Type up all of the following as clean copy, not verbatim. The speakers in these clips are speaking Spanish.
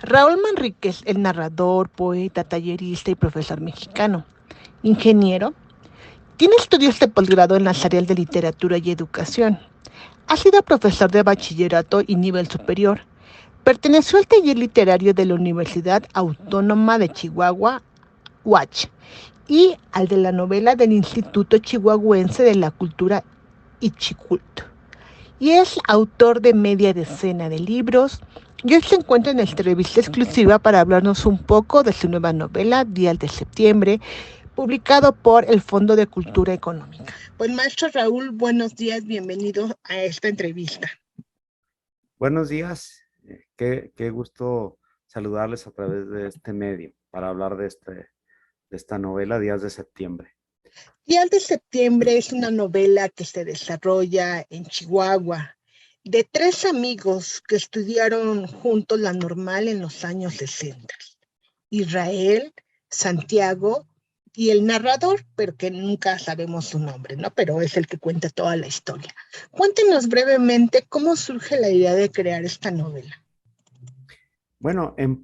Raúl Manríquez, el narrador, poeta, tallerista y profesor mexicano. Ingeniero, tiene estudios de posgrado en las áreas de literatura y educación. Ha sido profesor de bachillerato y nivel superior. Perteneció al taller literario de la Universidad Autónoma de Chihuahua, UACH, y al de la novela del Instituto Chihuahuense de la Cultura, Ichicult, y es autor de media decena de libros. Y hoy se encuentra en esta revista exclusiva para hablarnos un poco de su nueva novela, Días de Septiembre, publicado por el Fondo de Cultura Económica. Pues maestro Raúl, buenos días, bienvenido a esta entrevista. Buenos días, qué gusto saludarles a través de este medio para hablar de esta novela Días de Septiembre. Días de Septiembre es una novela que se desarrolla en Chihuahua, de tres amigos que estudiaron juntos la normal en los años 60. Israel, Santiago y el narrador, pero que nunca sabemos su nombre, ¿no? Pero es el que cuenta toda la historia. Cuéntenos brevemente cómo surge la idea de crear esta novela. Bueno, en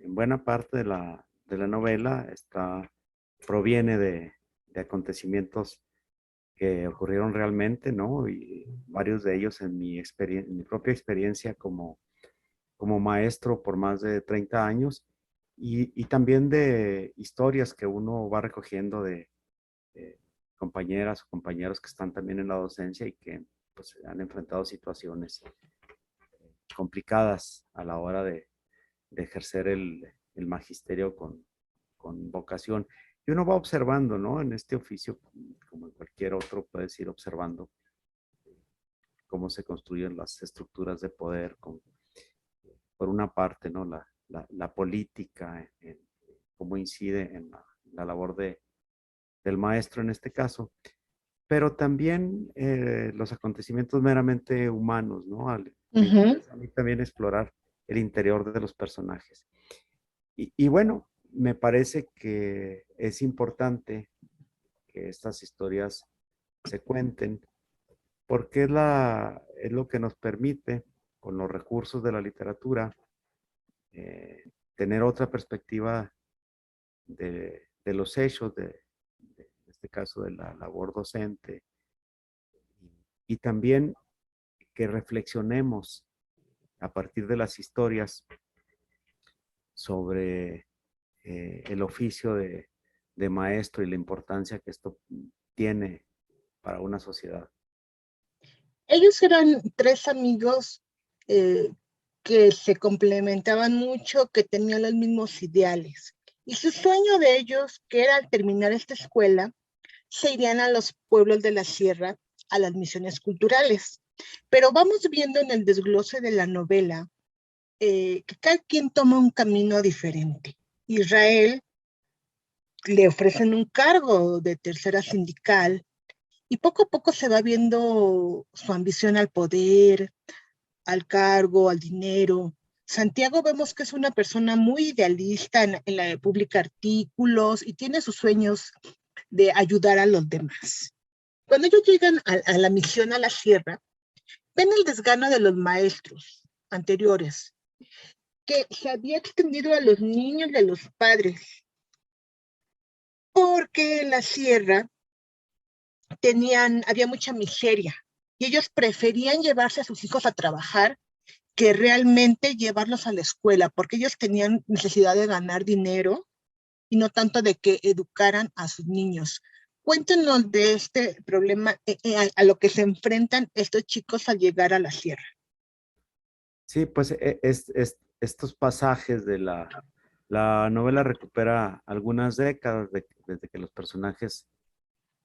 buena parte de la novela proviene de acontecimientos que ocurrieron realmente, ¿no? Y varios de ellos en mi propia experiencia como maestro por más de 30 años y también de historias que uno va recogiendo de compañeras o compañeros que están también en la docencia y que pues, han enfrentado situaciones complicadas a la hora de ejercer el magisterio con vocación. Y uno va observando, ¿no? En este oficio, como en cualquier otro, puedes ir observando cómo se construyen las estructuras de poder, por una parte, ¿no? La política, cómo incide en la labor del maestro en este caso, pero también los acontecimientos meramente humanos, ¿no? Me interesa a mí también explorar el interior de los personajes. Y bueno, me parece que es importante que estas historias se cuenten porque es lo que nos permite, con los recursos de la literatura, tener otra perspectiva de los hechos, en este caso de la labor docente, y también que reflexionemos a partir de las historias sobre el oficio de maestro y la importancia que esto tiene para una sociedad. Ellos eran tres amigos eh, que se complementaban mucho, que tenían los mismos ideales. Y su sueño de ellos, que era al terminar esta escuela, se irían a los pueblos de la sierra, a las misiones culturales. Pero vamos viendo en el desglose de la novela que cada quien toma un camino diferente. Israel le ofrecen un cargo de tercera sindical y poco a poco se va viendo su ambición al poder, al cargo, al dinero. Santiago vemos que es una persona muy idealista en la de publica artículos y tiene sus sueños de ayudar a los demás. Cuando ellos llegan a la misión a la sierra, ven el desgano de los maestros anteriores, que se había extendido a los niños de los padres, porque en la sierra había mucha miseria y ellos preferían llevarse a sus hijos a trabajar que realmente llevarlos a la escuela, porque ellos tenían necesidad de ganar dinero y no tanto de que educaran a sus niños. Cuéntenos de este problema a lo que se enfrentan estos chicos al llegar a la sierra. Sí, pues estos pasajes de la novela recupera algunas décadas desde que los personajes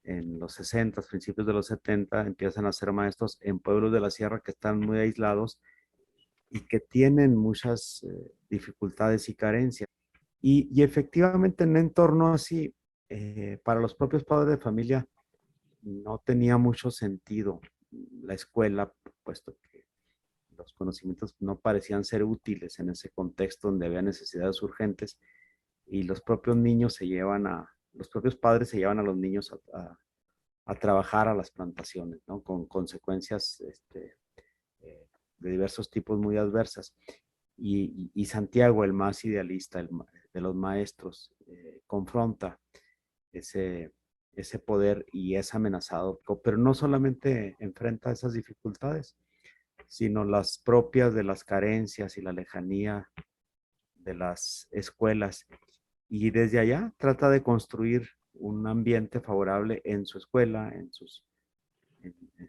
en los 60, principios de los 70, empiezan a ser maestros en pueblos de la sierra que están muy aislados y que tienen muchas dificultades y carencias. Y efectivamente en un entorno así, para los propios padres de familia, no tenía mucho sentido la escuela, puesto que los conocimientos no parecían ser útiles en ese contexto donde había necesidades urgentes y los propios padres se llevan a los niños a trabajar a las plantaciones, ¿no? Con consecuencias de diversos tipos muy adversas. y Santiago, el más idealista de los maestros, confronta ese, ese poder y es amenazado, pero no solamente enfrenta esas dificultades, sino las propias de las carencias y la lejanía de las escuelas. Y desde allá trata de construir un ambiente favorable en su escuela, en,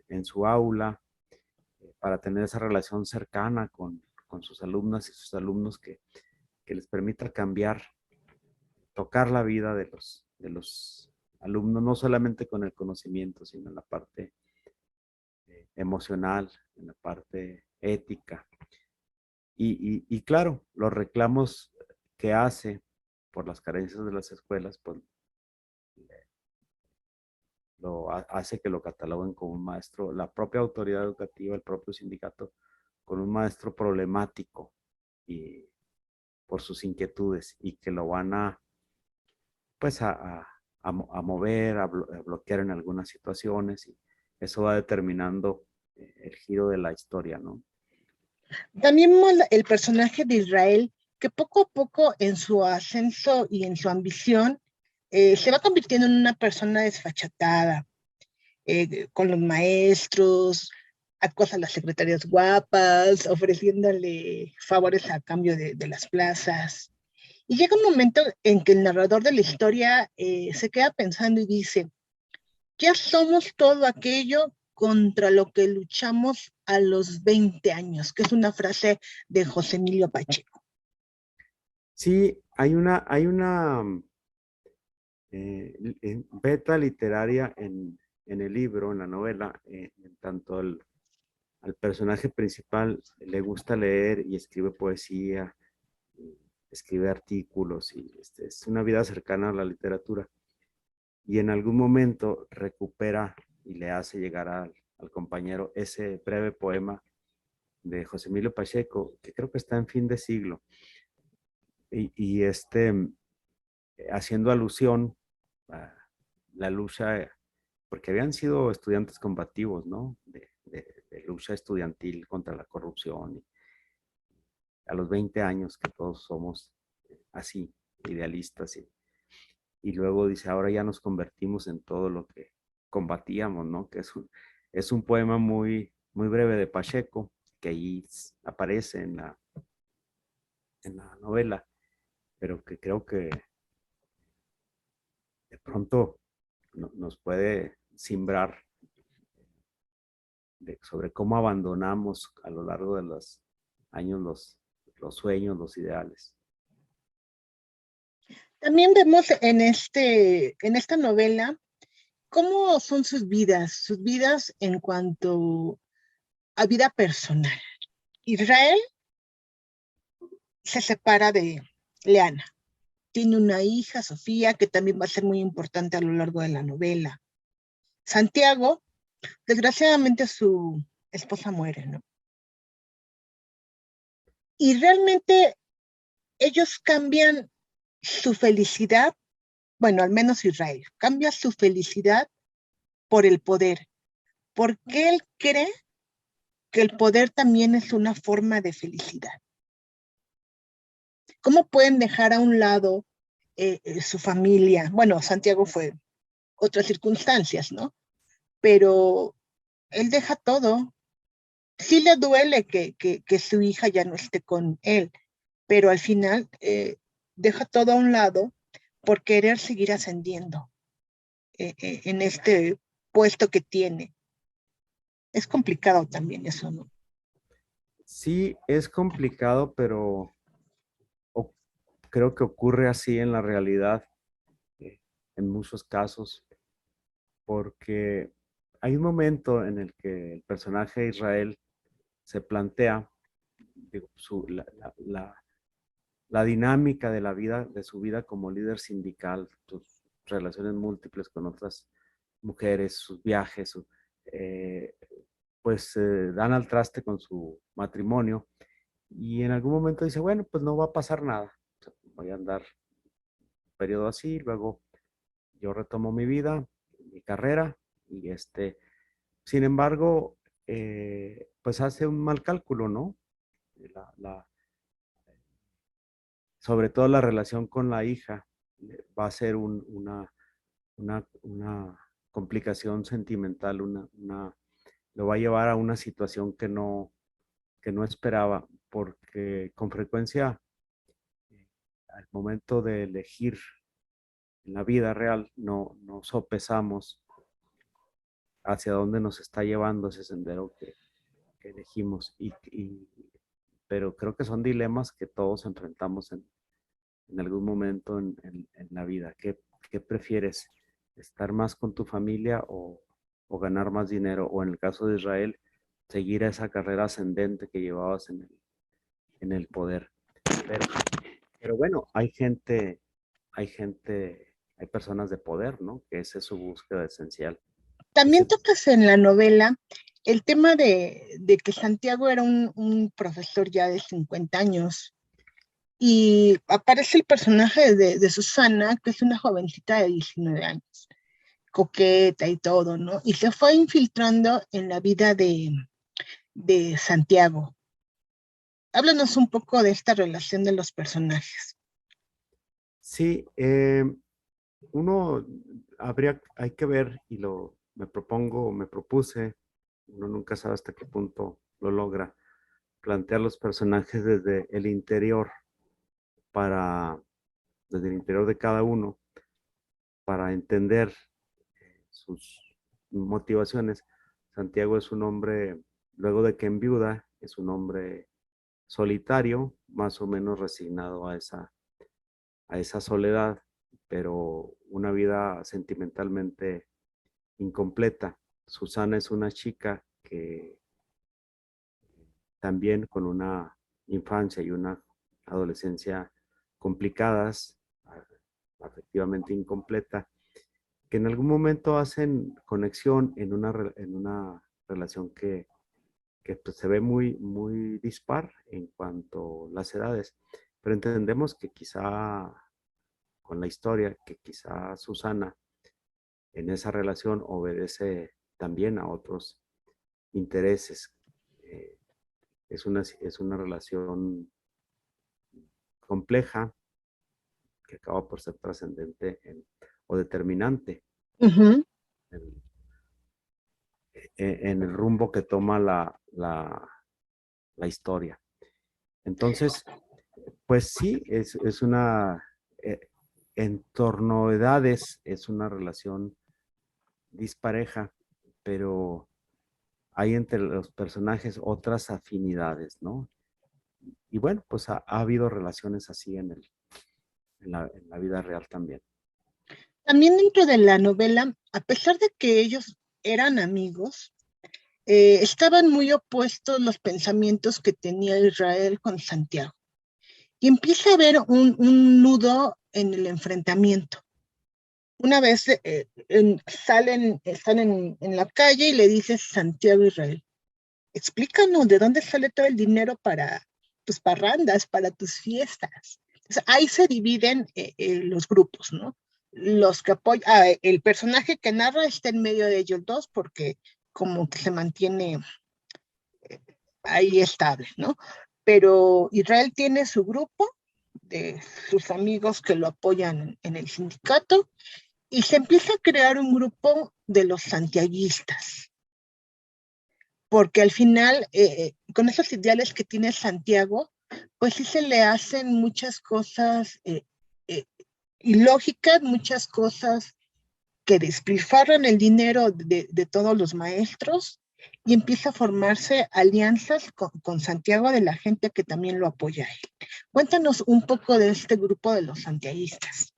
en su aula, para tener esa relación cercana con sus alumnas y sus alumnos que les permita cambiar, tocar la vida de los alumnos, no solamente con el conocimiento, sino en la parte emocional, en la parte ética. Y claro, los reclamos que hace por las carencias de las escuelas, pues hace que lo cataloguen como un maestro, la propia autoridad educativa, el propio sindicato, con un maestro problemático y por sus inquietudes y que lo van a, pues a mover, a bloquear en algunas situaciones y eso va determinando el giro de la historia, ¿no? También vemos el personaje de Israel, que poco a poco en su ascenso y en su ambición se va convirtiendo en una persona desfachatada, con los maestros, acosa a las secretarias guapas, ofreciéndole favores a cambio de las plazas. Y llega un momento en que el narrador de la historia se queda pensando y dice, ya somos todo aquello contra lo que luchamos a los 20 años, que es una frase de José Emilio Pacheco. Sí, hay una beta literaria en el libro, en la novela, en tanto al personaje principal le gusta leer y escribe poesía, escribe artículos y es una vida cercana a la literatura. Y en algún momento recupera y le hace llegar al compañero ese breve poema de José Emilio Pacheco, que creo que está en Fin de Siglo, y haciendo alusión a la lucha, porque habían sido estudiantes combativos, ¿no? De lucha estudiantil contra la corrupción. Y a los 20 años que todos somos así, idealistas. Y luego dice, ahora ya nos convertimos en todo lo que combatíamos, ¿no? Que es un poema muy, muy breve de Pacheco, que ahí aparece en la novela, pero que creo que de pronto nos puede simbrar sobre cómo abandonamos a lo largo de los años los sueños, los ideales. También vemos en esta novela cómo son sus vidas en cuanto a vida personal. Israel se separa de Leana. Tiene una hija, Sofía, que también va a ser muy importante a lo largo de la novela. Santiago, desgraciadamente su esposa muere, ¿no? Y realmente ellos cambian su felicidad, bueno, al menos Israel, cambia su felicidad por el poder, porque él cree que el poder también es una forma de felicidad. ¿Cómo pueden dejar a un lado su familia? Bueno, Santiago fue otras circunstancias, ¿no? Pero él deja todo. Sí le duele que su hija ya no esté con él, pero al final deja todo a un lado por querer seguir ascendiendo en este puesto que tiene. Es complicado también eso, ¿no? Sí, es complicado, pero creo que ocurre así en la realidad, eh, en muchos casos, porque hay un momento en el que el personaje de Israel se plantea digo, la dinámica de la vida, de su vida como líder sindical, sus relaciones múltiples con otras mujeres, sus viajes, eh, pues dan al traste con su matrimonio y en algún momento dice, bueno, pues no va a pasar nada, voy a andar un periodo así, luego yo retomo mi vida, mi carrera y sin embargo, pues hace un mal cálculo, ¿no? La, la, sobre todo la relación con la hija, va a ser una complicación sentimental, lo va a llevar a una situación que no esperaba, porque con frecuencia al momento de elegir en la vida real no sopesamos hacia dónde nos está llevando ese sendero que elegimos. Pero creo que son dilemas que todos enfrentamos en algún momento en la vida. ¿Qué prefieres? ¿Estar más con tu familia o ganar más dinero? O en el caso de Israel, seguir esa carrera ascendente que llevabas en el poder. Pero, pero bueno, hay personas de poder, ¿no? Que esa es su búsqueda esencial. También Ese, tocas en la novela el tema de que Santiago era un profesor ya de 50 años y aparece el personaje de Susana, que es una jovencita de 19 años, coqueta y todo, ¿no? Y se fue infiltrando en la vida de Santiago. Háblanos un poco de esta relación de los personajes. sí, uno hay que ver, y me propuse, uno nunca sabe hasta qué punto lo logra, plantear los personajes para, desde el interior de cada uno, para entender sus motivaciones. Santiago es un hombre, luego de que enviuda, es un hombre solitario, más o menos resignado a esa soledad, pero una vida sentimentalmente incompleta. Susana es una chica que también con una infancia y una adolescencia complicadas, afectivamente incompleta, que en algún momento hacen conexión en una relación que pues, se ve muy dispar en cuanto a las edades, pero entendemos que quizá con la historia, que quizá Susana en esa relación obedece también a otros intereses. Eh, es una relación compleja que acaba por ser trascendente o determinante Ujú. en, en el rumbo que toma la historia. Entonces, pues sí, es una, en torno a edades, es una relación dispareja, pero hay entre los personajes otras afinidades, ¿no? Y bueno, pues ha habido relaciones así en la vida real también. También dentro de la novela, a pesar de que ellos eran amigos, estaban muy opuestos los pensamientos que tenía Israel con Santiago. Y empieza a haber nudo en el enfrentamiento. Una vez están en la calle y le dice Santiago a Israel, explícanos de dónde sale todo el dinero para tus parrandas, para tus fiestas. Entonces, ahí se dividen los grupos, ¿no? Los que apoyan, el personaje que narra está en medio de ellos dos porque como que se mantiene ahí estable, ¿no? Pero Israel tiene su grupo de sus amigos que lo apoyan en el sindicato y se empieza a crear un grupo de los santiaguistas, porque al final, con esos ideales que tiene Santiago, pues sí se le hacen muchas cosas eh, ilógicas, muchas cosas que despilfarran el dinero de todos los maestros y empieza a formarse alianzas con Santiago de la gente que también lo apoya a él. Cuéntanos un poco de este grupo de los santiaguistas.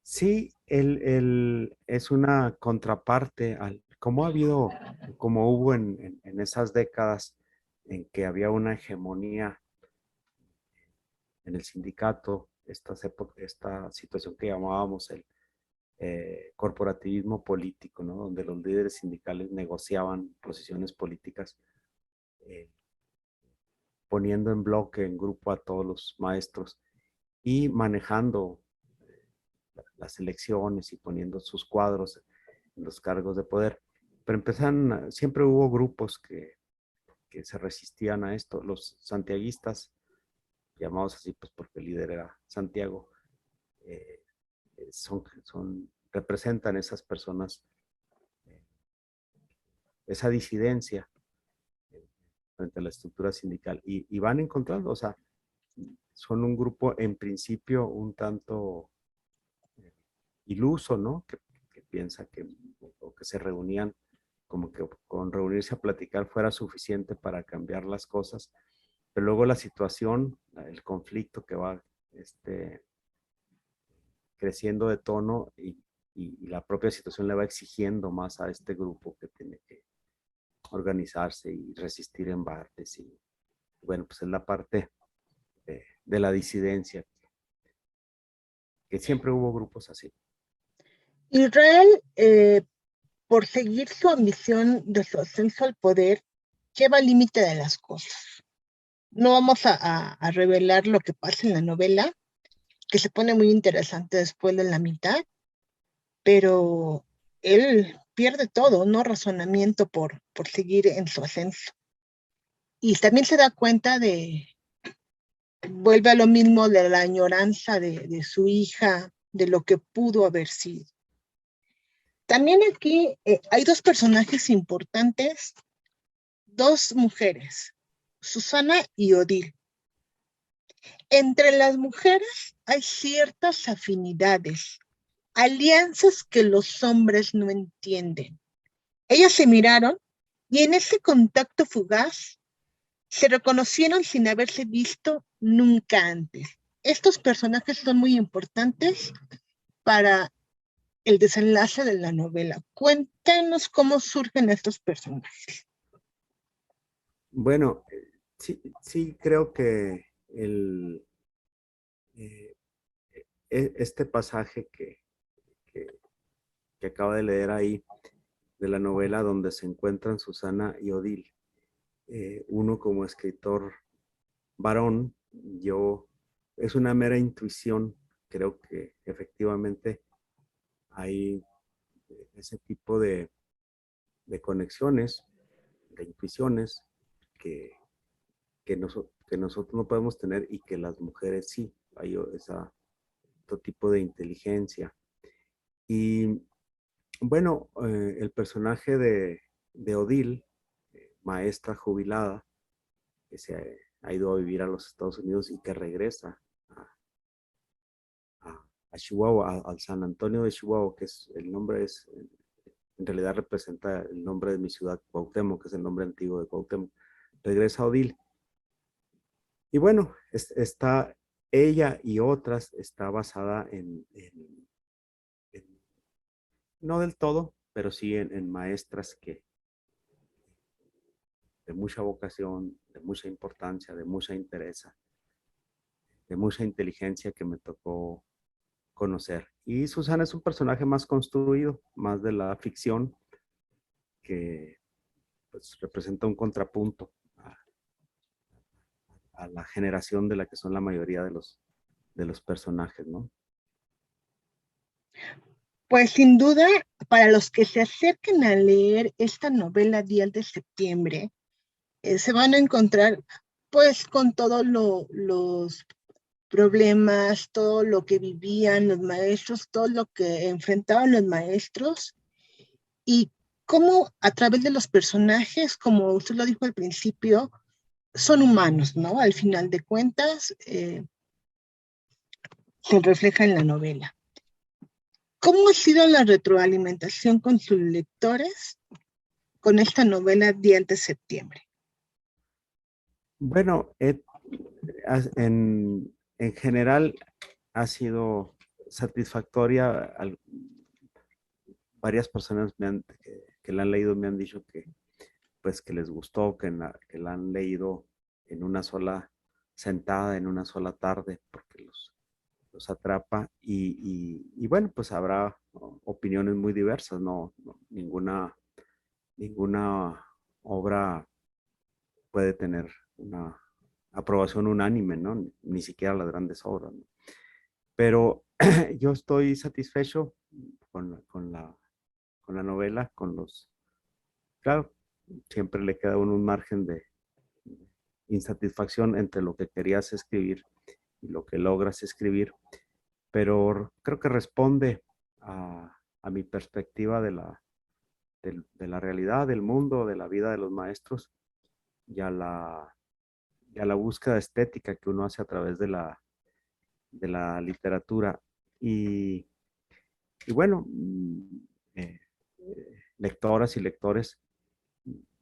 Sí, es una contraparte como hubo en esas décadas en que había una hegemonía en el sindicato, esta situación que llamábamos el corporativismo político, ¿no? Donde los líderes sindicales negociaban posiciones políticas, eh, poniendo en bloque, en grupo a todos los maestros y manejando las elecciones y poniendo sus cuadros en los cargos de poder. Pero siempre hubo grupos que se resistían a esto. Los santiaguistas llamados así pues porque el líder era Santiago, representan esas personas, eh, esa disidencia frente a la estructura sindical y van encontrando, o sea, son un grupo en principio un tanto iluso, ¿no? Que piensa o que se reunían como que con reunirse a platicar fuera suficiente para cambiar las cosas, pero luego la situación, el conflicto que va creciendo de tono y la propia situación le va exigiendo más a este grupo que tiene que organizarse y resistir embates y bueno, pues es la parte de la disidencia, que siempre hubo grupos así. Israel, por seguir su ambición de su ascenso al poder, lleva al límite de las cosas. No vamos a revelar lo que pasa en la novela, que se pone muy interesante después de la mitad, pero él pierde todo, no razonamiento por seguir en su ascenso. Y también se da cuenta vuelve a lo mismo de la añoranza de su hija, de lo que pudo haber sido. También aquí hay dos personajes importantes, dos mujeres, Susana y Odile. Entre las mujeres hay ciertas afinidades, alianzas que los hombres no entienden. Ellas se miraron y en ese contacto fugaz se reconocieron sin haberse visto nunca antes. Estos personajes son muy importantes para el desenlace de la novela. Cuéntanos cómo surgen estos personajes. Bueno, sí creo que el, eh, este pasaje que, que acaba de leer ahí de la novela donde se encuentran Susana y Odile, uno como escritor varón, es una mera intuición, creo que efectivamente hay ese tipo de conexiones, de intuiciones que, que nosotros no podemos tener y que las mujeres sí, hay otro tipo de inteligencia. Y bueno, el personaje de Odile, maestra jubilada, que ha ido a vivir a los Estados Unidos y que regresa a Chihuahua, al San Antonio de Chihuahua, que es el nombre en realidad representa el nombre de mi ciudad, Cuauhtémoc, que es el nombre antiguo de Cuauhtémoc. Regresa a Odile. Y bueno, está ella y otras, está basada no del todo, pero sí en maestras de mucha vocación, de mucha importancia, de mucha interés, de mucha inteligencia que me tocó conocer. Y Susana es un personaje más construido, más de la ficción, que pues, representa un contrapunto a la generación de la que son la mayoría de los personajes, ¿no? Pues sin duda, para los que se acerquen a leer esta novela Días de Septiembre, se van a encontrar pues con todos los problemas, todo lo que vivían los maestros, todo lo que enfrentaban los maestros y cómo a través de los personajes, como usted lo dijo al principio, son humanos, ¿no? Al final de cuentas, se refleja en la novela. ¿Cómo ha sido la retroalimentación con sus lectores con esta novela Días de Septiembre? Bueno, en general ha sido satisfactoria. Varias personas que la han leído me han dicho pues, que les gustó, que la han leído en una sola sentada, en una sola tarde, porque los atrapa. Y bueno, pues habrá opiniones muy diversas, ninguna obra puede tener una aprobación unánime, ¿no? Ni siquiera las grandes obras, ¿no? Pero yo estoy satisfecho con la novela, claro, siempre le queda a uno un margen insatisfacción entre lo que querías escribir y lo que logras escribir, pero creo que responde a mi perspectiva de la realidad, del mundo, de la vida de los maestros y y a la búsqueda estética que uno hace a través de la literatura. Y, y bueno, eh, lectoras y lectores,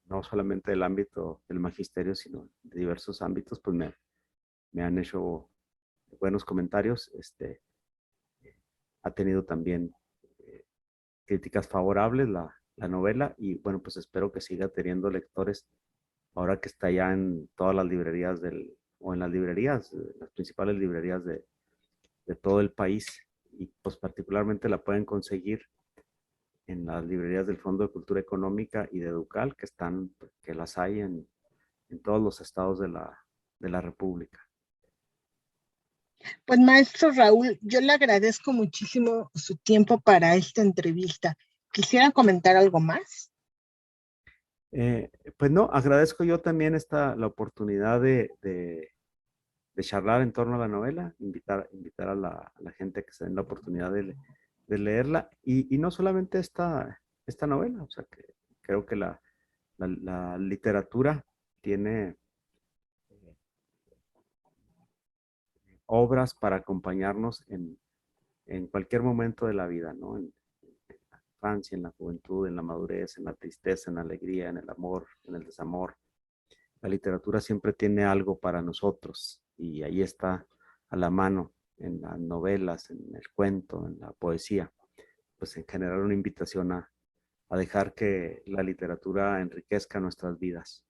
no solamente del ámbito del magisterio, sino de diversos ámbitos, pues me han hecho buenos comentarios. Ha tenido también eh, críticas favorables la novela y bueno, pues espero que siga teniendo lectores ahora que está ya en todas las librerías o en las librerías, las principales librerías de todo el país y pues particularmente la pueden conseguir en las librerías del Fondo de Cultura Económica y de Educal que las hay en todos los estados de la República. Pues maestro Raúl, yo le agradezco muchísimo su tiempo para esta entrevista. ¿Quisiera comentar algo más? Pues no, agradezco yo también la oportunidad de charlar en torno a la novela, invitar a a la gente que se den la oportunidad de leerla y no solamente esta novela, o sea que creo que la literatura tiene obras para acompañarnos en cualquier momento de la vida, ¿no? En la infancia, en la juventud, en la madurez, en la tristeza, en la alegría, en el amor, en el desamor. La literatura siempre tiene algo para nosotros y ahí está a la mano en las novelas, en el cuento, en la poesía, pues en general una invitación a dejar que la literatura enriquezca nuestras vidas.